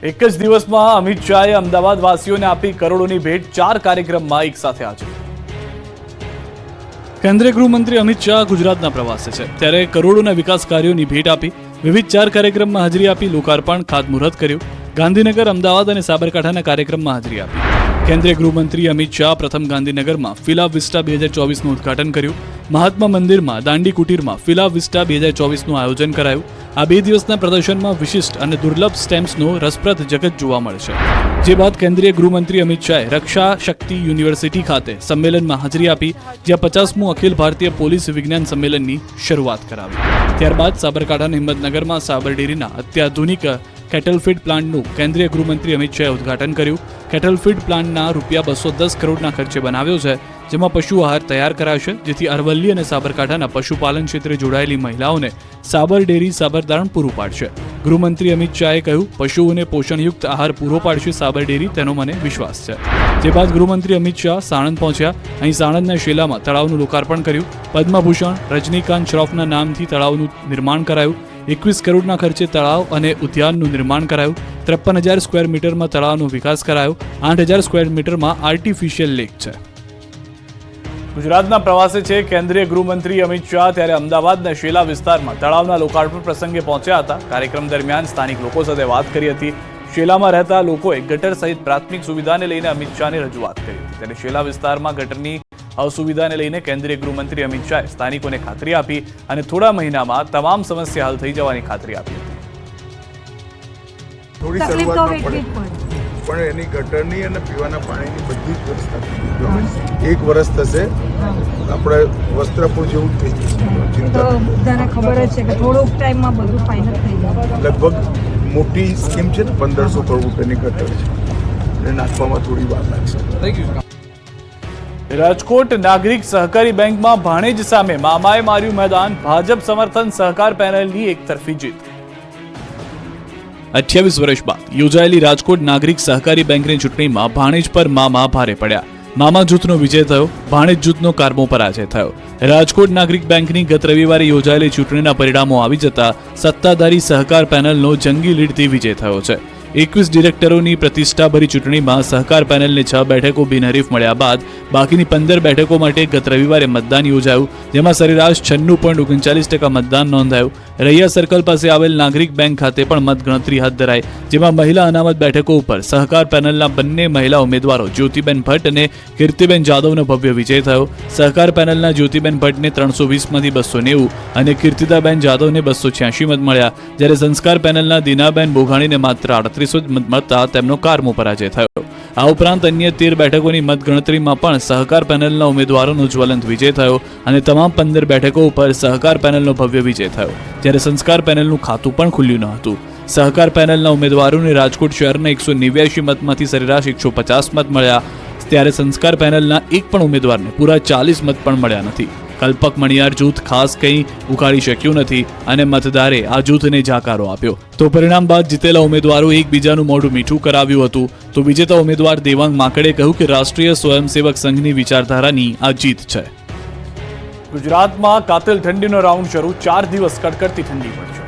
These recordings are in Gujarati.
એક જ દિવસમાં અમિત શાહે અમદાવાદ વાસીઓને આપી કરોડોની ભેટ, 4 કાર્યક્રમમાં એક સાથે હાજર. કેન્દ્રીય ગૃહમંત્રી અમિત શાહ ગુજરાતના પ્રવાસે છે, ત્યારે કરોડોના વિકાસ કાર્યોની ભેટ આપી. વિવિધ 4 કાર્યક્રમમાં હાજરી આપી, લોકાર્પણ, ખાતમુહૂર્ત કર્યું. ગાંધીનગર, અમદાવાદ અને સાબરકાંઠાના કાર્યક્રમમાં હાજરી આપી. કેન્દ્રીય ગૃહમંત્રી અમિત શાહ પ્રથમ ગાંધીનગરમાં ફિલા વિસ્ટા 2024નું ઉદ્ઘાટન કર્યું. મહાત્મા મંદિરમાં દાંડી કુટીરમાં ફિલા વિસ્ટા 2024નું આયોજન કરાયું. આ 2 દિવસના પ્રદર્શનમાં વિશિષ્ટ અને દુર્લભ સ્ટેમ્પ્સનો રસપ્રદ જગત જોવા મળશે. જે બાદ કેન્દ્રીય ગૃહમંત્રી અમિત શાહે રક્ષા શક્તિ યુનિવર્સિટી ખાતે સંમેલનમાં હાજરી આપી, જ્યાં 50મું અખિલ ભારતીય પોલીસ વિજ્ઞાન સંમેલનની શરૂઆત કરાવી. ત્યારબાદ સાબરકાંઠાના હિંમતનગરમાં સાબર ડેરીના અત્યાધુનિક કેટલફીડ પ્લાન્ટનું કેન્દ્રીય ગૃહમંત્રી અમિત શાહે ઉદ્ઘાટન કર્યું. કેટલફીડ પ્લાન્ટના ₹210 કરોડના ખર્ચે બનાવ્યો છે, જેમાં પશુ આહાર તૈયાર કરાશે, જેથી અરવલ્લી અને સાબરકાંઠાના પશુપાલન ક્ષેત્રે જોડાયેલી મહિલાઓને સાબર ડેરી સાબરદાણ પૂરું પાડશે. ગૃહમંત્રી અમિત શાહે કહ્યું, પશુઓને પોષણયુક્ત આહાર પૂરો પાડશે સાબર ડેરી, તેનો મને વિશ્વાસ છે. જે બાદ ગૃહમંત્રી અમિત શાહ સાણંદ પહોંચ્યા. અહીં સાણંદના શેલામાં તળાવનું લોકાર્પણ કર્યું. પદ્મભૂષણ રજનીકાંત શ્રોફના નામથી તળાવનું નિર્માણ કરાયું. 21 કરોડના ખર્ચે તળાવ અને ઉદ્યાનનું નિર્માણ કરાયું. 53,000 સ્ક્વેર મીટરમાં તળાવનો વિકાસ કરાયો. 8,000 સ્ક્વેર મીટરમાં આર્ટિફિશિયલ લેક છે. ગુજરાતના પ્રવાસે છે કેન્દ્રીય ગૃહમંત્રી અમિત શાહ, ત્યારે અમદાવાદના શેલા વિસ્તારમાં તળાવના લોકાર્પણ પ્રસંગે પહોંચ્યા હતા. કાર્યક્રમ દરમિયાન સ્થાનિક લોકો સાથે વાત કરી હતી. શેલામાં રહેતા લોકોએ ગટર સહિત પ્રાથમિક સુવિધાને લઈને અમિત શાહને રજૂઆત કરી હતી. ત્યારે શેલા વિસ્તારમાં ગટરની અસુવિધાને લઈને કેન્દ્રીય ગૃહમંત્રી અમિત શાહે સ્થાનિકોને ખાતરી આપી અને થોડા મહિનામાં તમામ સમસ્યા હલ થઈ જવાની ખાતરી આપી હતી. થોડી શરૂઆતમાં પડે, પણ એની ગટરની અને પીવાના પાણીની બધી જ વ્યવસ્થા થઈ ગઈ. 1 વર્ષ થશે, આપણે વસ્ત્રાપુર જેવું થઈ જશે. તો બધાને ખબર જ છે કે થોડોક ટાઈમમાં બધું ફાઇનલ થઈ જાય. લગભગ મોટી સ્કીમ છે ને, 1500 કરોડ રૂપિયાની ગટર છે, એને નાખવામાં થોડી વાર લાગશે. રાજકોટ નાગરિક સહકારી બેંકમાં ભાણેજ સામે મામાએ માર્યું મેદાન. ભાજપ સમર્થન સહકાર પેનલની એકતરફી જીત. 28 વર્ષ બાદ યોજાયેલી રાજકોટ નાગરિક સહકારી બેંકની ચૂંટણીમાં ભાણેજ પર મામા ભારે પડ્યા. મામા જૂથનો વિજય થયો, ભાણેજ જૂથનો કારમો પરાજય થયો. રાજકોટ નાગરિક બેંકની ગત રવિવારે યોજાયેલી ચૂંટણીના પરિણામો આવી જતા સત્તાધારી સહકાર પેનલનો જંગી લીડથી વિજય થયો છે. 21 ડિરેક્ટરોની પ્રતિષ્ઠાભરી ચૂંટણીમાં સહકાર પેનલને 6 બેઠકો બિનહરીફ મળ્યા બાદ બાકીની 15 બેઠકો માટે ગત રવિવારે મતદાન યોજાયું, જેમાં સરેરાશ 96.39% મતદાન નોંધાયું. રૈયા સર્કલ પાસે આવેલ નાગરિક બેંક ખાતે પણ મતગણતરી હાથ ધરાઈ, જેમાં મહિલા અનામત બેઠકો ઉપર સહકાર પેનલના બંને મહિલા ઉમેદવારો જ્યોતિબેન ભટ્ટ અને કીર્તિબેન જાદવનો ભવ્ય વિજય થયો. સહકાર પેનલના જ્યોતિબેન ભટ્ટને 320માંથી 290 અને કીર્તિદાબેન જાદવને 286 મત મળ્યા, જ્યારે સંસ્કાર પેનલના દીનાબેન બોઘાણીને માત્ર 38 મત મળતા તેમનો કારમો પરાજય થયો. આ ઉપરાંત અન્ય 13 બેઠકોની મતગણતરીમાં પણ સહકાર પેનલના ઉમેદવારોનો જ્વલંત વિજય થયો અને તમામ 15 બેઠકો ઉપર સહકાર પેનલનો ભવ્ય વિજય થયો, જ્યારે સંસ્કાર પેનલનું ખાતું પણ ખુલ્યું ન હતું. સહકાર પેનલના ઉમેદવારોને રાજકોટ શહેરના 189 મતમાંથી સરેરાશ 150 મત મળ્યા, ત્યારે સંસ્કાર પેનલના એક પણ ઉમેદવારને પૂરા 40 મત પણ મળ્યા નથી. કલ્પક મણિયાર જૂથ ખાસ કંઈ ઉખાડી શક્યું નથી અને મતદારે આ જૂથને જાકારો આપ્યો. તો પરિણામ બાદ જીતેલા ઉમેદવારો એકબીજાનું મોઢું મીઠું કરાવ્યું હતું. તો વિજેતા ઉમેદવાર દેવાંગ માકડે કહ્યું કે રાષ્ટ્રીય સ્વયંસેવક સંઘની વિચારધારાની આ જીત છે. ગુજરાતમાં કાતિલ ઠંડીનો રાઉન્ડ શરૂ, 4 દિવસ કડકડતી ઠંડી પડશે.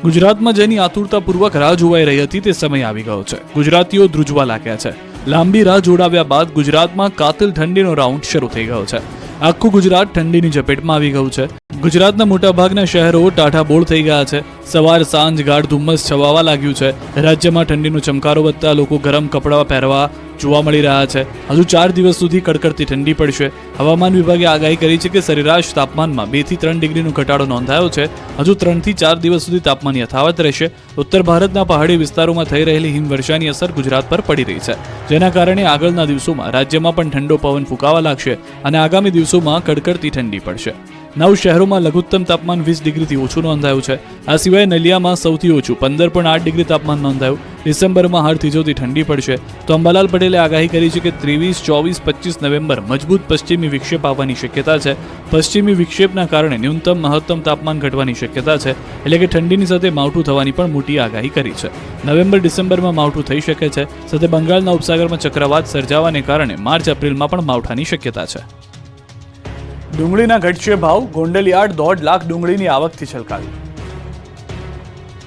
ગુજરાતમાં જેની આતુરતાપૂર્વક રાહ જોવાઈ રહી હતી તે સમય આવી ગયો છે. ગુજરાતીઓ ધ્રુજવા લાગ્યા છે. લાંબી રાહ જોડાવ્યા બાદ ગુજરાતમાં કાતિલ ઠંડીનો રાઉન્ડ શરૂ થઈ ગયો છે. આખું ગુજરાત ઠંડીની ઝપેટમાં આવી ગયું છે. ગુજરાતના મોટાભાગના શહેરો ટાઢાબોળ થઈ ગયા છે. સવાર સાંજ ગાઢ ધુમ્મસ છવાવા લાગ્યું છે. રાજ્યમાં ઠંડીનો ચમકારો વધતા લોકો ગરમ કપડાં પહેરવા જોવા મળી રહ્યા છે. હજુ 4 દિવસ સુધી કડકડતી ઠંડી પડશે. હવામાન વિભાગે આગાહી કરી છે કે સરેરાશ તાપમાનમાં 2 થી 3 ડિગ્રીનો ઘટાડો નોંધાયો છે. હજુ 3 થી 4 દિવસ સુધી તાપમાન યથાવત રહેશે. ઉત્તર ભારતના પહાડી વિસ્તારોમાં થઈ રહેલી હિમવર્ષાની અસર ગુજરાત પર પડી રહી છે, જેના કારણે આગળના દિવસોમાં રાજ્યમાં પણ ઠંડો પવન ફૂંકાવા લાગશે અને આગામી દિવસોમાં કડકડતી ઠંડી પડશે. 9 શહેરોમાં લઘુત્તમ તાપમાન 20 ડિગ્રીથી ઓછું નોંધાયું છે. આ સિવાય નલિયામાં સૌથી ઓછું 15.8 ડિગ્રી તાપમાન નોંધાયું. ડિસેમ્બરમાં હાડ થીજોતી ઠંડી પડશે. તો અંબાલાલ પટેલે આગાહી કરી છે કે 23, 24, 25 નવેમ્બર મજબૂત પશ્ચિમી વિક્ષેપ આવવાની શક્યતા છે. પશ્ચિમી વિક્ષેપના કારણે ન્યૂનતમ મહત્તમ તાપમાન ઘટવાની શક્યતા છે, એટલે કે ઠંડીની સાથે માવઠું થવાની પણ મોટી આગાહી કરી છે. નવેમ્બર ડિસેમ્બરમાં માવઠું થઈ શકે છે. સાથે બંગાળના ઉપસાગરમાં ચક્રવાત સર્જાવાને કારણે માર્ચ એપ્રિલમાં પણ માવઠાની શક્યતા છે. ડુંગળીના ઘટશે ભાવ, ગોંડલ યાર્ડ 1.5 લાખ ડુંગળીની આવકથી છલકાયું.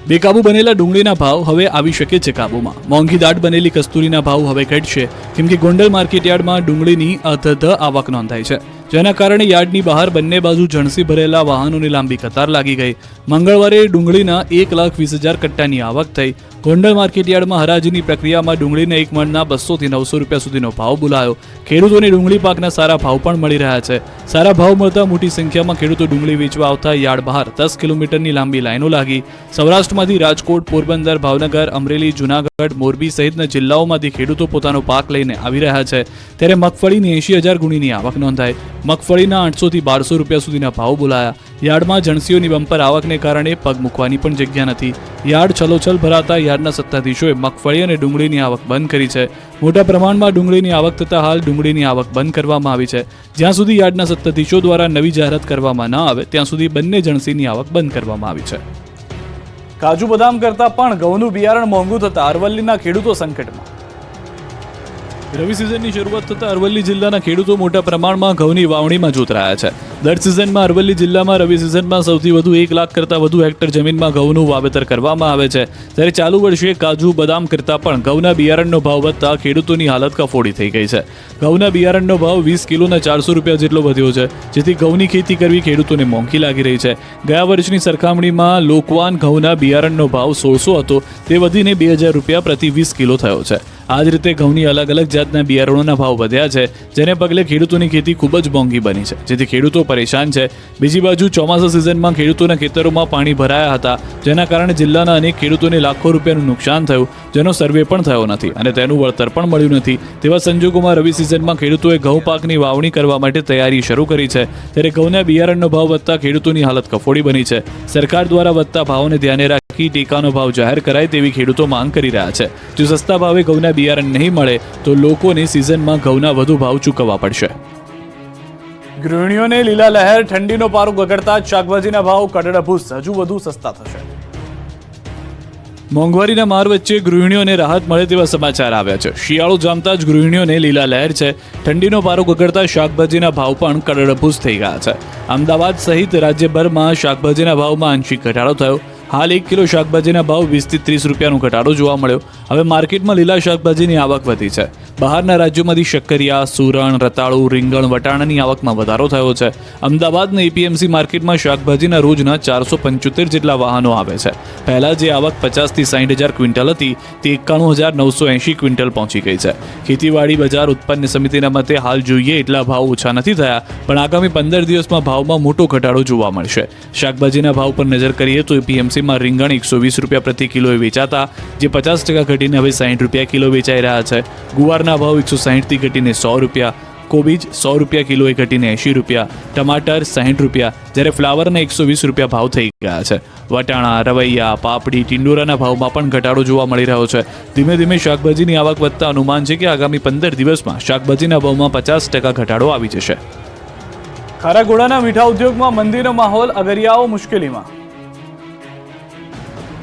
બેકાબુ બનેલા ડુંગળીના ભાવ હવે આવી શકે છે કાબૂમાં. મોંઘી દાટ બનેલી કસ્તુરીના ભાવ હવે ઘટશે, કેમ કે ગોંડલ માર્કેટયાર્ડમાં ડુંગળીની અધધ આવક નોંધાઈ છે, જેના કારણે યાર્ડની બહાર બંને બાજુ જણસી ભરેલા વાહનોની લાંબી કતાર લાગી ગઈ. મંગળવારે ડુંગળીના 1,20,000 કટ્ટાની આવક થઈ. ગોંડલ માર્કેટયાર્ડમાં હરાજીની પ્રક્રિયામાં ડુંગળીને એક મણના 200 થી 900 રૂપિયા સુધીનો ભાવ બોલાયો. ખેડૂતોને ડુંગળી પાકના સારા ભાવ પણ મળી રહ્યા છે. સારા ભાવ મળતા મોટી સંખ્યામાં ખેડૂતો ડુંગળી વેચવા આવતા યાર્ડ બહાર 10 કિલોમીટરની લાંબી લાઈનો લાગી. સૌરાષ્ટ્રમાંથી રાજકોટ, પોરબંદર, ભાવનગર, અમરેલી, જૂનાગઢ, મોરબી સહિતના જિલ્લાઓમાંથી ખેડૂતો પોતાનો પાક લઈને આવી રહ્યા છે. ત્યારે મગફળીની 80,000 ગુણીની આવક નોંધાઈ. મગફળીના 800 થી 1200 રૂપિયા સુધીના ભાવ બોલાયા. યાર્ડમાં જણસીઓની બમ્પર આવકને કારણે પગ મૂકવાની પણ જગ્યા નથી. યાર્ડ છલોછલ ભરાતા યાર્ડના સત્તાધીશોએ મગફળી અને ડુંગળીની આવક બંધ કરી છે. મોટા પ્રમાણમાં ડુંગળીની આવક થતાં હાલ ડુંગળીની આવક બંધ કરવામાં આવી છે. જ્યાં સુધી યાર્ડના સત્તાધીશો દ્વારા નવી જાહેરાત કરવામાં ન આવે ત્યાં સુધી બંને જણસીની આવક બંધ કરવામાં આવી છે. કાજુ બદામ કરતા પણ ઘઉંનું બિયારણ મોંઘું થતા અરવલ્લીના ખેડૂતો સંકટમાં. રવિ સિઝનની શરૂઆત થતાં અરવલ્લી જિલ્લાના ખેડૂતો મોટા પ્રમાણમાં ઘઉંની વાવણીમાં જોતરાયા છે. દર સિઝનમાં અરવલ્લી જિલ્લામાં રવિ સિઝનમાં સૌથી વધુ 1 લાખ કરતાં વધુ હેક્ટર જમીનમાં ઘઉંનું વાવેતર કરવામાં આવે છે. ત્યારે ચાલુ વર્ષે કાજુ બદામ કરતાં પણ ઘઉંના બિયારણનો ભાવ વધતા ખેડૂતોની હાલત કફોડી થઈ ગઈ છે. ઘઉંના બિયારણનો ભાવ 20 કિલોના 400 રૂપિયા જેટલો વધ્યો છે, જેથી ઘઉંની ખેતી કરવી ખેડૂતોને મોંઘી લાગી રહી છે. ગયા વર્ષની સરખામણીમાં લોકવાન ઘઉંના બિયારણનો ભાવ 1600 હતો, તે વધીને 2000 રૂપિયા પ્રતિ 20 કિલો થયો છે. આ જ રીતે ઘઉંની અલગ અલગ જાતના બિયારણોના ભાવ વધ્યા છે, જેને પગલે ખેડૂતોની ખેતી ખૂબ જ મોંઘી બની છે, જેથી ખેડૂતો પરેશાન છે. બીજી બાજુ ચોમાસા સિઝનમાં ખેડૂતોના ખેતરોમાં પાણી ભરાયા હતા, જેના કારણે જિલ્લાના અનેક ખેડૂતોને લાખો રૂપિયાનું નુકસાન થયું, જેનો સર્વે પણ થયો નથી અને તેનું વળતર પણ મળ્યું નથી. તેવા સંજોગોમાં રવિ સિઝનમાં ખેડૂતોએ ઘઉં પાકની વાવણી કરવા માટે તૈયારી શરૂ કરી છે. ત્યારે ઘઉંના બિયારણનો ભાવ વધતા ખેડૂતોની હાલત કફોડી બની છે. સરકાર દ્વારા વધતા ભાવોને ધ્યાને રાખી ટેકાનો ભાવ જાહેર કરાય તેવી ખેડૂતો માંગ કરી રહ્યા છે. જો સસ્તા ભાવે ઘઉંના બિયારણ નહીં મળે તો લોકોને સિઝનમાં ઘઉંના વધુ ભાવ ચૂકવવા પડશે. ગૃહિણીઓને લીલા લહેર, ઠંડીનો પારો ગગડતા શાકભાજીના ભાવ કડડભૂસ હજુ વધુ સસ્તા થશે. મોંઘવારીના માર વચ્ચે ગૃહિણીઓને રાહત મળે તેવા સમાચાર આવ્યા છે. શિયાળો જામતા જ ગૃહિણીઓને લીલા લહેર છે. ઠંડીનો પારો ગગડતા શાકભાજીના ભાવ પણ કડડભૂસ થઈ ગયા છે. અમદાવાદ સહિત રાજ્યભરમાં શાકભાજીના ભાવમાં આંશિક ઘટાડો થયો. હાલ 1 કિલો શાકભાજીના ભાવ 20 થી 30 રૂપિયાનો ઘટાડો જોવા મળ્યો. હવે માર્કેટમાં લીલા શાકભાજીની આવક વધી છે. બહારના રાજ્યોમાંથી શક્કરિયા, સુરણ, રતાળુ, રીંગણ, વટાણાની આવકમાં વધારો થયો છે. અમદાવાદના એપીએમસી માર્કેટમાં શાકભાજીના રોજના 475 જેટલા વાહનો આવે છે. પહેલા જે આવક 50 થી 60,000 ક્વિન્ટલ હતી તે 91,980 ક્વિન્ટલ પહોંચી ગઈ છે. ખેતીવાડી બજાર ઉત્પન્ન સમિતિના મતે હાલ જોઈએ એટલા ભાવ ઓછા નથી થયા, પણ આગામી 15 દિવસમાં ભાવમાં મોટો ઘટાડો જોવા મળશે. શાકભાજીના ભાવ પર નજર કરીએ તો એપીએમસીમાં રીંગણ 120 રૂપિયા પ્રતિ કિલોએ વેચાતા, જે 50% ઘટીને હવે 60 રૂપિયા કિલો વેચાઈ રહ્યા છે. ગુવારના ભાવ 160 થી ઘટીને 100 રૂપિયા, કોબીજ 100 રૂપિયા કિલોએ ઘટીને 80 રૂપિયા, ટમાટર 60 રૂપિયા, જ્યારે ફ્લાવરના 120 રૂપિયા ભાવ થઈ ગયા છે. વટાણા, રવૈયા, પાપડી, ટિંડોરાના ભાવમાં પણ ઘટાડો જોવા મળી રહ્યો છે. ધીમે ધીમે શાકભાજીની આવક વધતા અનુમાન છે કે આગામી 15 દિવસમાં શાકભાજીના ભાવમાં 50% ઘટાડો આવી જશે. ખારાગોડાના મીઠા ઉદ્યોગમાં મંદીનો માહોલ, અગરિયાઓ મુશ્કેલીમાં.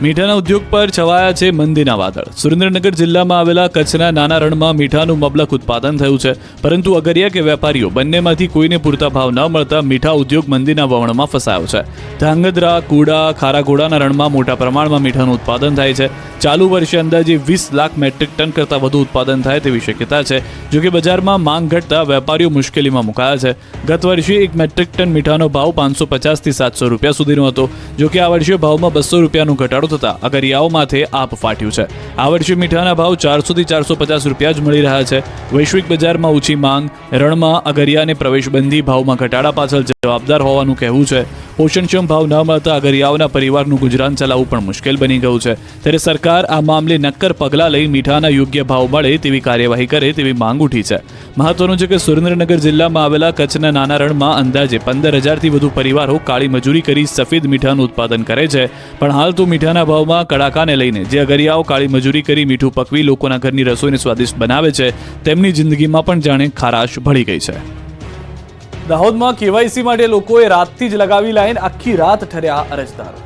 મીઠાના ઉદ્યોગ પર છવાયા છે મંદીના વાદળ. સુરેન્દ્રનગર જિલ્લામાં આવેલા કચ્છના નાના રણમાં મીઠાનું મબલખ ઉત્પાદન થયું છે, પરંતુ અગરિયા કે વેપારીઓ બંનેમાંથી કોઈને પૂરતા ભાવ ન મળતા મીઠા ઉદ્યોગ મંદીના વમણમાં ફસાયો છે. ધાંગધ્રા, કુડા, ખારાગોડાના રણમાં મોટા પ્રમાણમાં મીઠાનું ઉત્પાદન થાય છે. ચાલુ વર્ષે અંદાજે 20 લાખ મેટ્રિક ટન કરતાં વધુ ઉત્પાદન થાય તેવી શક્યતા છે. જોકે બજારમાં માંગ ઘટતા વેપારીઓ મુશ્કેલીમાં મુકાયા છે. ગત વર્ષે 1 મેટ્રિક ટન મીઠાનો ભાવ 550 થી 700 રૂપિયા સુધીનો હતો. જોકે આ વર્ષે ભાવમાં 200 રૂપિયાનો ઘટાડો થતા અગરિયાઓ માથે આપ ફાટ્યું છે. આ વર્ષે મીઠાના ભાવ 400 થી 450 રૂપિયા જ મળી રહ્યા છે. વૈશ્વિક બજારમાં ઓછી માંગ, રણમાં અગરિયાને પ્રવેશબંધી ભાવમાં ઘટાડા પાછળ જવાબદાર હોવાનું કહેવું છે. પોષણક્ષમ ભાવ ન મળતા અગરિયાઓના પરિવારનું ગુજરાન ચલાવવું પણ મુશ્કેલ બની ગયું છે. ત્યારે સરકાર આ મામલે નક્કર પગલાં લઈ મીઠાના યોગ્ય ભાવ મળે તેવી કાર્યવાહી કરે તેવી માંગ ઉઠી છે. મહત્વનું છે કે સુરેન્દ્રનગર જિલ્લામાં આવેલા કચ્છના નાના રણમાં અંદાજે 15,000થી વધુ પરિવારો કાળી મજૂરી કરી સફેદ મીઠાનું ઉત્પાદન કરે છે. પણ હાલ તો મીઠાના ભાવમાં કડાકાને લઈને જે અગરિયાઓ કાળી મજૂરી કરી મીઠું પકવી લોકોના ઘરની રસોઈને સ્વાદિષ્ટ બનાવે છે, તેમની જિંદગીમાં પણ જાણે ખારાશ ભળી ગઈ છે. દાહોદમાં કેવાયસી માટે લોકોએ રાતથી જ લગાવી લાઈન, આખી રાત ઠર્યા અરજદારો.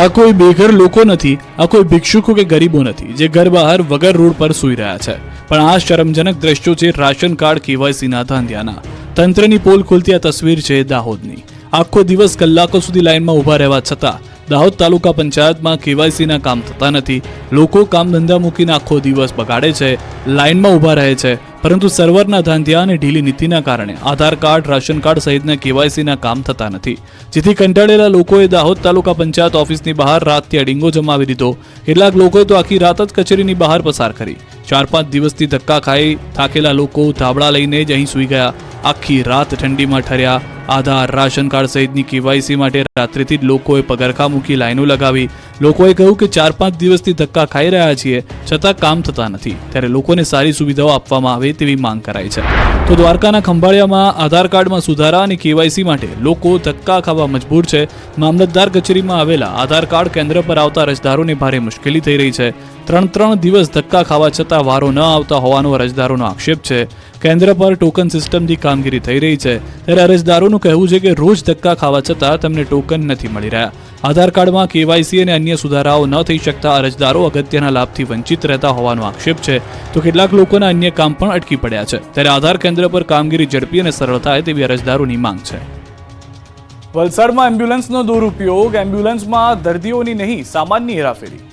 આ કોઈ બેઘર લોકો નથી, આ કોઈ ભિક્ષુકો કે ગરીબો નથી જે ઘર બહાર વગર રોડ પર સૂઈ રહ્યા છે, પણ આ શરમજનક દ્રશ્યો છે રાશન કાર્ડ કેવાયસીના ધાંધિયાના. તંત્રની પોલ ખોલતી આ તસવીર છે દાહોદની. આખો દિવસ કલાકો સુધી લાઈનમાં ઊભા રહેવા છતાં દાહોદ તાલુકા પંચાયતમાં કેવાયસીના કામ થતા નથી. લોકો કામ ધંધા મૂકીને આખો દિવસ બગાડે છે, લાઇનમાં ઊભા રહે છે, પરંતુ સર્વરના ધાંધિયા અને ઢીલી નીતિના કારણે આધાર કાર્ડ, રાશન કાર્ડ સહિતના કેવાયસીના કામ થતા નથી. જેથી કંટાળેલા લોકોએ દાહોદ તાલુકા પંચાયત ઓફિસની બહાર રાતથી અડીંગો જમાવી દીધો. કેટલાક લોકોએ તો આખી રાત જ કચેરીની બહાર પસાર કરી. 4-5 દિવસથી ધક્કા ખાઈ થાકેલા લોકો ધાબળા લઈને જ અહીં સૂઈ ગયા. આખી રાત ઠંડીમાં ઠર્યા. આધાર, રાશન કાર્ડ સહિતની કેવાયસી માટે રાત્રિથી જ લોકોએ પગરખા મૂકી લાઈનો લગાવી. લોકોએ કહ્યું કે 4-5 દિવસથી ધક્કા ખાઈ રહ્યા છીએ, છતાં કામ થતા નથી. ત્યારે લોકોને સારી સુવિધાઓ આપવામાં આવે તેવી માંગ કરાઈ છે. તો દ્વારકાના ખંભાળિયામાં આધાર કાર્ડમાં સુધારા અને કેવાયસી માટે લોકો ધક્કા ખાવા મજબૂર છે. મામલતદાર કચેરીમાં આવેલા આધાર કાર્ડ કેન્દ્ર પર આવતા અરજદારોને ભારે મુશ્કેલી થઈ રહી છે. 3 દિવસ ધક્કા ખાવા છતાં વારો ન આવતા હોવાનો અરજદારોનો આક્ષેપ છે. કેન્દ્ર પર ટોકન સિસ્ટમથી કામગીરી થઈ રહી છે, ત્યારે અરજદારોનું કહેવું છે કે રોજ ધક્કા ખાવા છતાં તેમને ટોકન નથી મળી રહ્યા. આધાર કાર્ડમાં કેવાયસી અને અન્ય સુધારાઓ ન થઈ શકતા અરજદારો અગત્યના લાભથી વંચિત રહેતા હોવાનો આક્ષેપ છે. તો કેટલાક લોકોના અન્ય કામ પણ અટકી પડ્યા છે. ત્યારે આધાર કેન્દ્ર પર કામગીરી ઝડપી અને સરળ થાય તેવી અરજદારોની માંગ છે. વલસાડમાં એમ્બ્યુલન્સનો દુરુપયોગ, એમ્બ્યુલન્સમાં દર્દીઓની નહીં સામાનની હેરાફેરી.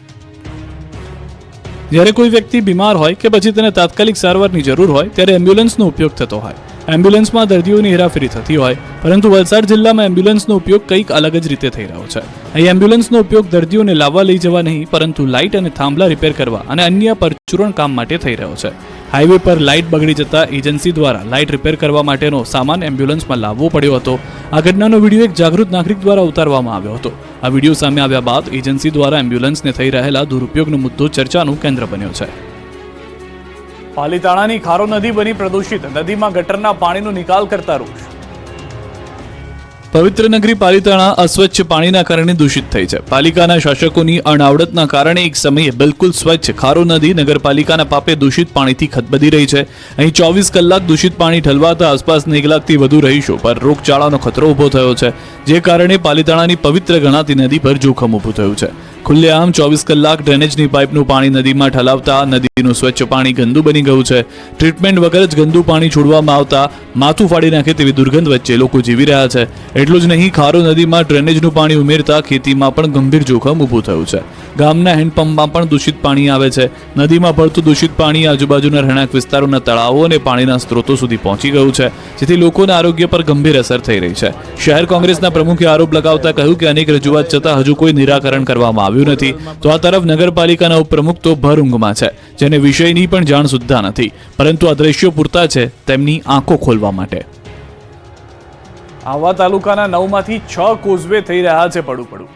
જ્યારે કોઈ વ્યક્તિ બીમાર હોય કે પછી તેને તાત્કાલિક સારવારની જરૂર હોય ત્યારે એમ્બ્યુલન્સનો ઉપયોગ થતો હોય. એમ્બ્યુલન્સમાં દર્દીઓની હેરાફેરી થતી હોય, પરંતુ વલસાડ જિલ્લામાં એમ્બ્યુલન્સનો ઉપયોગ કંઈક અલગ જ રીતે થઈ રહ્યો છે. અહીં એમ્બ્યુલન્સનો ઉપયોગ દર્દીઓને લાવવા લઈ જવા નહીં, પરંતુ લાઇટ અને થાંભલા રિપેર કરવા અને અન્ય પરચુરણ કામ માટે થઈ રહ્યો છે. હાઈવે પર લાઇટ બગડી જતા એજન્સી દ્વારા લાઇટ રિપેર કરવા માટેનો સામાન એમ્બ્યુલન્સમાં લાવવો પડ્યો હતો. આ ઘટનાનો વિડીયો એક જાગૃત નાગરિક દ્વારા ઉતારવામાં આવ્યો હતો. આ વિડીયો સામે આવ્યા બાદ એજન્સી દ્વારા એમ્બ્યુલન્સને થઈ રહેલા દુરુપયોગનો મુદ્દો ચર્ચાનું કેન્દ્ર બન્યો છે. પાલીતાણાની ખારો નદી બની પ્રદૂષિત, નદીમાં ગટરના પાણીનો નિકાલ કરતા રોષ. પવિત્ર નગરી પાલીતાણા અસ્વચ્છ પાણીના કારણે દૂષિત થઈ છે. પાલિકાના શાસકોની અણાવડતના કારણે એક સમયે બિલકુલ સ્વચ્છ ખારો નદી નગરપાલિકાના પાપે દૂષિત પાણીથી ખદબદી રહી છે. અહીં 24 કલાક દૂષિત પાણી ઠલવાતા આસપાસના 1 લાખથી વધુ રહીશો પર રોગચાળાનો ખતરો ઊભો થયો છે, જે કારણે પાલીતાણાની પવિત્ર ગણાતી નદી પર જોખમ ઊભું થયું છે. ખુલ્લેઆમ 24 કલાક ડ્રેનેજની પાઇપનું પાણી નદીમાં ઠલાવતા નદીનું સ્વચ્છ પાણી ગંદુ બની ગયું છે. ટ્રીટમેન્ટ વગર જ ગંદુ પાણી છોડવામાં આવતા માથું ફાડી નાખે તેવી દુર્ગંધ વચ્ચે લોકો જીવી રહ્યા છે. એટલું જ નહીં, ખારો નદીમાં ડ્રેનેજનું પાણી ઉમેરતા ખેતીમાં પણ ગંભીર જોખમ ઊભું થયું છે. ગામના હેન્ડપંપમાં પણ દૂષિત પાણી આવે છે. નદીમાં ભળતું દૂષિત પાણી આજુબાજુના રહેણાંક વિસ્તારોના તળાવો અને પાણીના સ્ત્રોતો સુધી પહોંચી ગયું છે, જેથી લોકોના આરોગ્ય પર ગંભીર અસર થઈ રહી છે. શહેર કોંગ્રેસના પ્રમુખે આરોપ લગાવતા કહ્યું કે અનેક રજૂઆત છતાં હજુ કોઈ નિરાકરણ કરવામાં આવ્યું નથી. તો આ તરફ નગરપાલિકાના ઉપપ્રમુખ તો ભર ઊંઘમાં છે, જેને વિષયની પણ જાણ સુદ્ધા નથી, પરંતુ આ દ્રશ્યો પૂરતા છે તેમની આંખો ખોલવા માટે. આહવા તાલુકાના 9માંથી 6 કોઝવે થઈ રહ્યા છે પડું.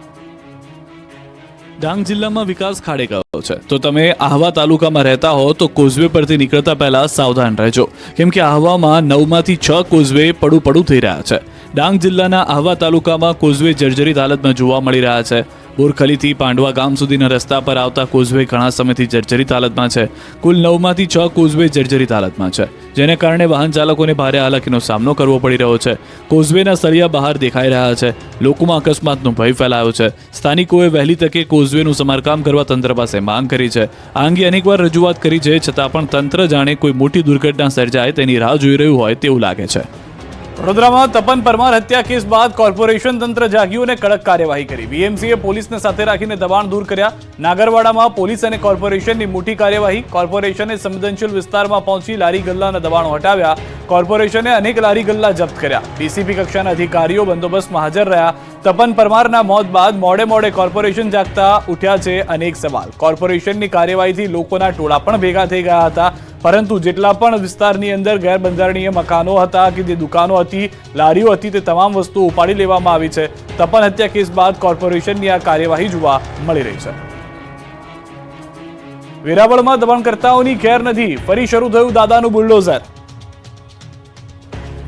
ડાંગ જિલ્લામાં વિકાસ ખાડે ગયો છે, તો તમે આહવા તાલુકામાં રહેતા હો તો કોઝવે પરથી નીકળતા પહેલા સાવધાન રહેજો, કેમ કે આહવામાં 9માંથી 6 કોઝવે પડું થઈ રહ્યા છે. ડાંગ જિલ્લાના આહવા તાલુકામાં કોઝવે જર્જરિત હાલતમાં જોવા મળી રહ્યા છે. બોરખલીથી પાંડવા ગામ સુધીના રસ્તા પર આવતા કોઝવે ઘણા સમયથી જર્જરિત હાલતમાં છે. કુલ 9માંથી 6 કોઝવે જર્જરિત હાલતમાં છે, જેને કારણે વાહન ચાલકોને ભારે હાલાકીનો સામનો કરવો પડી રહ્યો છે. કોઝવેના સળિયા બહાર દેખાઈ રહ્યા છે. લોકોમાં અકસ્માતનો ભય ફેલાયો છે. સ્થાનિકોએ વહેલી તકે કોઝવેનું સમારકામ કરવા તંત્ર પાસે માંગ કરી છે. આ અંગે અનેકવાર રજૂઆત કરી છે, છતાં પણ તંત્ર જાણે કોઈ મોટી દુર્ઘટના સર્જાય તેની રાહ જોઈ રહ્યું હોય તેવું લાગે છે. વડોદરામાં તપન પરમાર હત્યા કેસ બાદ કોર્પોરેશન તંત્ર જાગ્યું અને કડક કાર્યવાહી કરી. વીએમસીએ પોલીસને સાથે રાખીને દબાણ દૂર કર્યા. નાગરવાડામાં પોલીસ અને કોર્પોરેશનની મોટી કાર્યવાહી. કોર્પોરેશને સંવેદનશીલ વિસ્તારમાં પહોંચી લારી ગલ્લાના દબાણો હટાવ્યા. કોર્પોરેશને અનેક લારી ગલ્લા જપ્ત કર્યા. ડીસીપી કક્ષાના અધિકારીઓ બંદોબસ્તમાં હાજર રહ્યા. તપન પરમારના મોત બાદ મોડે કોર્પોરેશન જાગતા ઉઠ્યા છે અનેક સવાલ. કોર્પોરેશનની કાર્યવાહીથી લોકોના ટોળા પણ ભેગા થઈ ગયા હતા, પરંતુ જેટલા પણ વિસ્તારની અંદર ગેરબંધારણીય મકાનો હતા કે જે દુકાનો હતી, લારીઓ હતી, તે તમામ વસ્તુઓ ઉપાડી લેવામાં આવી છે. તપન હત્યા કેસ બાદ કોર્પોરેશનની આ કાર્યવાહી જોવા મળી રહી છે. વેરાવળમાં દબાણકર્તાઓની ખેર નથી, ફરી શરૂ થયું દાદાનું બુલડોઝર.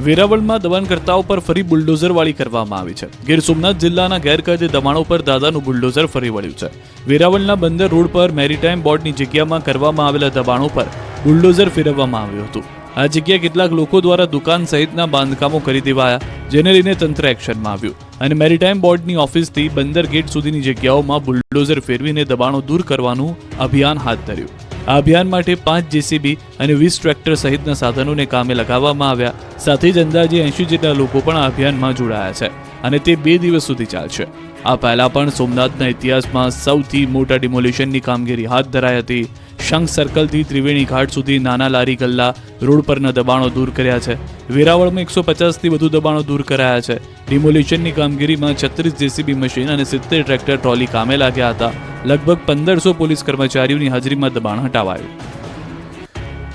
વેરાવળમાં દબાણકર્તાઓ પર ફરી બુલડોઝરવાળી કરવામાં આવી છે. ગીર સોમનાથ જિલ્લાના ગેરકાયદે દબાણો પર દાદાનું બુલડોઝર ફરી વળ્યું છે. વેરાવળના બંદર રોડ પર મેરીટાઈમ બોર્ડની જગ્યામાં કરવામાં આવેલા દબાણો પર બુલડોઝર ફેરવવામાં આવ્યું હતું. આ જગ્યાએ કેટલાક લોકો દ્વારા દુકાન સહિતના બાંધકામો કરી દેવાયા, જેને લઈને તંત્ર એક્શનમાં આવ્યું અને મેરીટાઈમ બોર્ડની ઓફિસથી બંદર ગેટ સુધીની જગ્યાઓમાં બુલડોઝર ફેરવીને દબાણો દૂર કરવાનું અભિયાન હાથ ધર્યું. આ અભિયાન માટે 5 જેસીબી અને 20 ટ્રેક્ટર સહિતના સાધનોને કામે લગાવવામાં આવ્યા. સાથે જ અંદાજે 80 જેટલા લોકો પણ આ અભિયાનમાં જોડાયા છે અને તે 2 દિવસ સુધી ચાલશે. આ પહેલા પણ સોમનાથના ઇતિહાસમાં સૌથી મોટા ડિમોલિશનની કામગીરી હાથ ધરાઈ હતી. શંખ સર્કલથી ત્રિવેણી ઘાટ સુધી નાના લારી ગલ્લા રોડ પરના દબાણો દૂર કર્યા છે. વેરાવળમાં 150થી વધુ દબાણો દૂર કરાયા છે. ડિમોલિશનની કામગીરીમાં 36 જેસીબી મશીન અને 70 ટ્રેક્ટર ટ્રોલી કામે લાગ્યા હતા. લગભગ 1500 પોલીસ કર્મચારીઓની હાજરીમાં દબાણ હટાવાયું.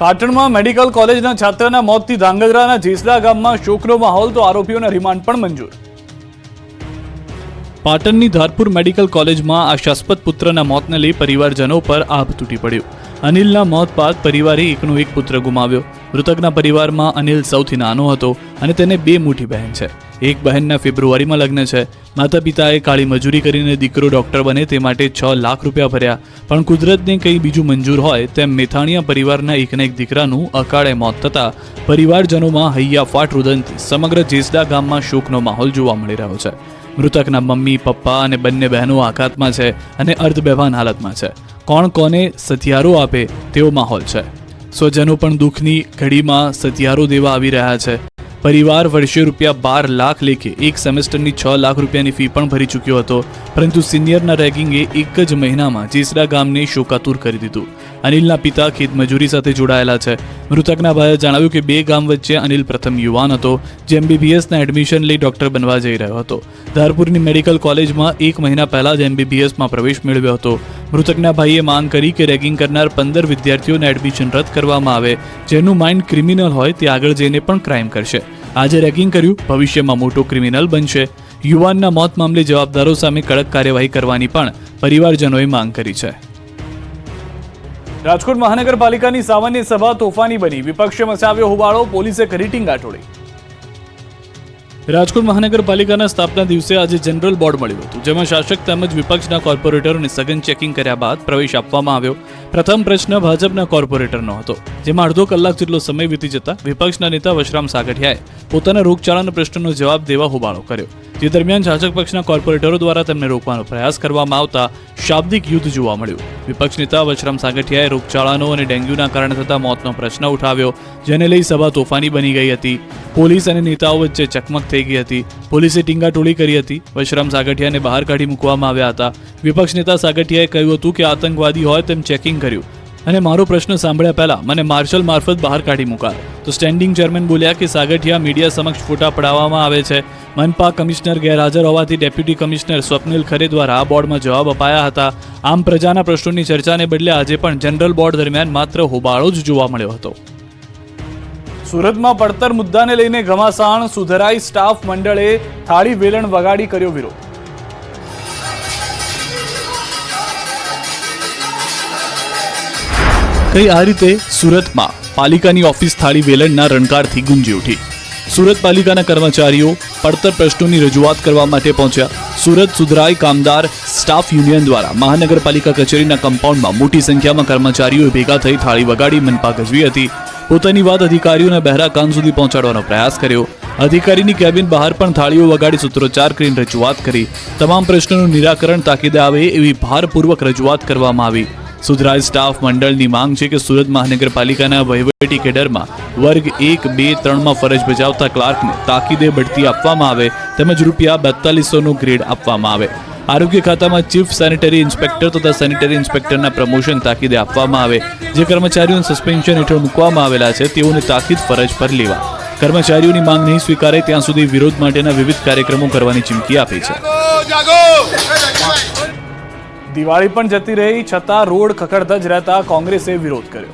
પાટણમાં મેડિકલ કોલેજના છાત્રના મોતથી ધાંગધ્રાના જેસડા ગામમાં શોકનો માહોલ, તો આરોપીઓના રિમાન્ડ પણ મંજૂર. પાટણની ધારપુર મેડિકલ કોલેજમાં આશાસ્પદ પુત્રના મોતને લઈ પરિવારજનો પર આભ તૂટી પડ્યું. અનિલના મોત બાદ પરિવારે એકનો એક પુત્ર ગુમાવ્યો. મૃતકના પરિવારમાં અનિલ સૌથી નાનો હતો અને તેને 2 મોટી બહેન છે. એક બહેનના ફેબ્રુઆરીમાં લગ્ન છે. માતા પિતાએ કાળી મજૂરી કરીને દીકરો ડોક્ટર બને તે માટે 6 લાખ રૂપિયા ભર્યા, પણ કુદરતને કંઈ બીજું મંજૂર હોય તેમ મેથાણીયા પરિવારના એકના એક દીકરાનું અકાળે મોત થતાં પરિવારજનોમાં હૈયાફાટ રુદનથી સમગ્ર જેસડા ગામમાં શોકનો માહોલ જોવા મળી રહ્યો છે. મૃતકના મમ્મી, પપ્પા અને બંને બહેનો આઘાતમાં છે અને અર્ધબેભાન હાલતમાં છે. કોણ કોને સથિયારો આપે તેવો માહોલ છે. સ્વજનો પણ દુઃખની ઘડીમાં સથિયારો દેવા આવી રહ્યા છે. પરિવાર વર્ષે રૂપિયા 12 લાખ લેખે એક સેમેસ્ટરની 6 લાખ રૂપિયાની ફી પણ ભરી ચૂક્યો હતો, પરંતુ સિનિયરના રેગિંગે એક જ મહિનામાં જેસડા ગામને શોકાતુર કરી દીધું. અનિલના પિતા ખેતમજૂરી સાથે જોડાયેલા છે. મૃતકના ભાઈએ જણાવ્યું કે 2 ગામ વચ્ચે અનિલ પ્રથમ યુવાન હતો જે MBBSના એડમિશન લઈ ડોક્ટર બનવા જઈ રહ્યો હતો. ધારપુરની મેડિકલ કોલેજમાં 1 મહિના પહેલા જ MBBSમાં પ્રવેશ મેળવ્યો હતો. મૃતકના ભાઈએ માંગ કરી કે રેગિંગ કરનાર 15 વિદ્યાર્થીઓના એડમિશન રદ કરવામાં આવે. જેનું માઇન્ડ ક્રિમિનલ હોય તે આગળ જઈને પણ ક્રાઇમ કરશે. આજે રેગિંગ કર્યું, ભવિષ્યમાં મોટો ક્રિમિનલ બનશે. યુવાનના મોત મામલે જવાબદારો સામે કડક કાર્યવાહી કરવાની પણ પરિવારજનોએ માંગ કરી છે. રાજકોટ મહાનગરપાલિકાની સામાન્ય સભા તોફાની બની. વિપક્ષે મચાવ્યો હોબાળો, પોલીસે કરી ટીંગાટોળી. રાજકોટ મહાનગરપાલિકાના સ્થાપના દિવસે આજે જનરલ બોર્ડ મળ્યું હતું, જેમાં શાસક તેમજ વિપક્ષના કોર્પોરેટરોને સઘન ચેકિંગ કર્યા બાદ પ્રવેશ આપવામાં આવ્યો. પ્રથમ પ્રશ્ન ભાજપના કોર્પોરેટરનો હતો, જેમાં અડધો કલાક જેટલો સમય વીતી જતા વિપક્ષના નેતા વશરામ સાગઠિયાએ પોતાના રોગચાળાના પ્રશ્નનો જવાબ દેવા હોબાળો કર્યો. જે દરમિયાન શાસક પક્ષના કોર્પોરેટરો દ્વારા તેમને રોકવાનો પ્રયાસ કરવામાં આવતા શાબ્દિક યુદ્ધ જોવા મળ્યું. વિપક્ષ નેતા વશરામ સાગઠિયાએ રોગચાળાનો અને ડેન્ગ્યુના કારણે થતા મોતનો પ્રશ્ન ઉઠાવ્યો, જેને લઈ સભા તોફાની બની ગઈ હતી. પોલીસ અને નેતાઓ વચ્ચે ચકમક થઈ ગઈ હતી. પોલીસે ટીંગાટોળી કરી હતી. વશરામ સાગઠિયાને બહાર કાઢી મૂકવામાં આવ્યા હતા. વિપક્ષ નેતા સાગઠિયાએ કહ્યું હતું કે આતંકવાદી હોય તેમ ચેકિંગ કર્યું અને મારો પ્રશ્ન સાંભળ્યા પહેલા મને માર્શલ મારફત બહાર કાઢી મૂકાય. તો સ્ટેન્ડિંગ ચેરમેન બોલ્યા કે સાગઠિયા મીડિયા સમક્ષ ફોટા પડાવવામાં આવે છે. મનપા કમિશનર ગેરહાજર હોવાથી ડેપ્યુટી કમિશનર સ્વપ્નિલ ખરે દ્વારા આ બોર્ડમાં જવાબ અપાયા હતા. આમ પ્રજાના પ્રશ્નોની ચર્ચાને બદલે આજે પણ જનરલ બોર્ડ દરમિયાન માત્ર હોબાળો જ જોવા મળ્યો હતો. સુરતમાં પડતર મુદ્દાને લઈને ઘમાસાણ, સુધરાઈ સ્ટાફ મંડળે થાળી વેલણ વગાડી કર્યો વિરોધ. કઈ આ રીતે સુરતમાં પાલિકાની ઓફિસ થાળી વેલણના રણકારથી ગુંજી ઉઠી. સુરત પાલિકાના કર્મચારીઓ પડતર પ્રશ્નોની રજૂઆત કરવા માટે પહોંચ્યા. સુરત સુધરાઈ કામદાર સ્ટાફ યુનિયન દ્વારા મહાનગરપાલિકા કચેરીના કમ્પાઉન્ડમાં મોટી સંખ્યામાં કર્મચારીઓ ભેગા થઈ થાળી વગાડી મનપા ગજવી હતી. પોતાની વાત અધિકારીઓના બહેરા કાન સુધી પહોંચાડવાનો પ્રયાસ કર્યો. અધિકારીની કેબિન બહાર પણ થાળીઓ વગાડી સૂત્રોચ્ચાર કરીને રજૂઆત કરી. તમામ પ્રશ્નોનું નિરાકરણ તાકીદે આવે એવી ભારપૂર્વક રજૂઆત કરવામાં આવી. સુધરાઈ સ્ટાફ મંડળની માંગ છે કે સુરત મહાનગરપાલિકાના વહીવટી કેડરમાં વર્ગ 1, 2, 3માં ફરજ બજાવતા ક્લાર્કને તાકીદે બઢતી આપવામાં આવે તેમજ ₹4200નો ગ્રેડ આપવામાં આવે. આરોગ્ય ખાતામાં ચીફ સેનિટરી ઇન્સ્પેક્ટર તથા સેનિટરી ઇન્સ્પેક્ટરના પ્રમોશન તાકીદે આપવામાં આવે. જે કર્મચારીઓને સસ્પેન્શન હેઠળ મૂકવામાં આવેલા છે તેઓને તાકીદ ફરજ પર લેવા. કર્મચારીઓની માંગ નહીં સ્વીકારે ત્યાં સુધી વિરોધ માટેના વિવિધ કાર્યક્રમો કરવાની ચીમકી આપી છે. દિવાળી પણ જતી રહી છતાં રોડ ખખડતા જ રહેતા કોંગ્રેસે વિરોધ કર્યો.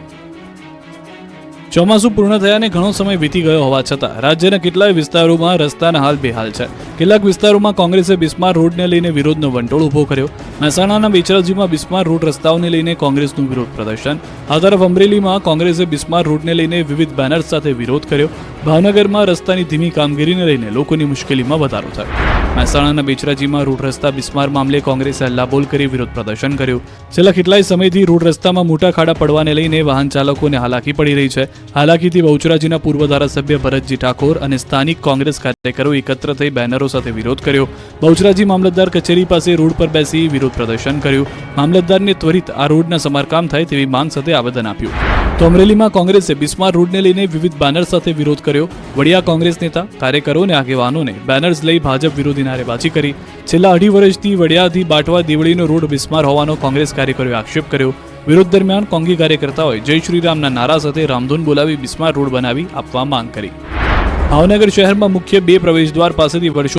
ચોમાસું પૂર્ણ થયાને ઘણો સમય વીતી ગયો હોવા છતાં રાજ્યના કેટલાય વિસ્તારોમાં રસ્તાના હાલ બેહાલ છે. કેટલાક વિસ્તારોમાં કોંગ્રેસે બિસ્માર રોડને લઈને વિરોધનો વંટોળ ઉભો કર્યો. મહેસાણાના બેચરાજીમાં બિસ્માર રોડ રસ્તાઓને લઈને કોંગ્રેસનું વિરોધ પ્રદર્શન. આ તરફ અમરેલીમાં કોંગ્રેસે બિસ્માર રોડને લઈને વિવિધ બેનર્સ સાથે વિરોધ કર્યો. ભાવનગરમાં રસ્તાની ધીમી કામગીરીને લઈને લોકોની મુશ્કેલીમાં વધારો થયો. મહેસાણાના બેચરાજીમાં રોડ રસ્તા બિસ્માર મામલે કોંગ્રેસે હલ્લાબોલ કરી વિરોધ પ્રદર્શન કર્યું. છેલ્લા કેટલાય સમયથી રોડ રસ્તામાં મોટા ખાડા પડવાને લઈને વાહન ચાલકોને હાલાકી પડી રહી છે. હાલાકીથી બહુચરાજીના પૂર્વ ધારાસભ્ય ભરતજી ઠાકોર અને સ્થાનિક કોંગ્રેસ કાર્યકરો એકત્ર થઈ બેનરો સાથે વિરોધ કર્યો. બહુચરાજી મામલતદાર કચેરી પાસે રોડ પર બેસી વિરોધ પ્રદર્શન કર્યું. મામલતદારને ત્વરિત આ રોડના સમારકામ થાય તેવી માંગ સાથે આવેદન આપ્યું. તો અમરેલીમાં કોંગ્રેસે બિસ્માર રોડને લઈને વિવિધ બેનર સાથે વિરોધ કર્યો. વડિયા કોંગ્રેસ નેતા, કાર્યકરો અને આગેવાનોને બેનર્સ લઈ ભાજપ વિરોધી નારેબાજી કરી. છેલ્લા 2.5 વર્ષથી વડિયાથી બાટવા દેવળીનો રોડ બિસ્માર હોવાનો કોંગ્રેસ કાર્યકરોએ આક્ષેપ કર્યો. વિરોધ દરમિયાન કોંગી કાર્યકર્તાઓએ જય શ્રીરામના નારા સાથે રામધૂન બોલાવી બિસ્માર રોડ બનાવી આપવા માંગ કરી. ભાવનગર શહેરમાં મુખ્ય 2 પ્રવેશદ્વાર પાસેથી વર્ષો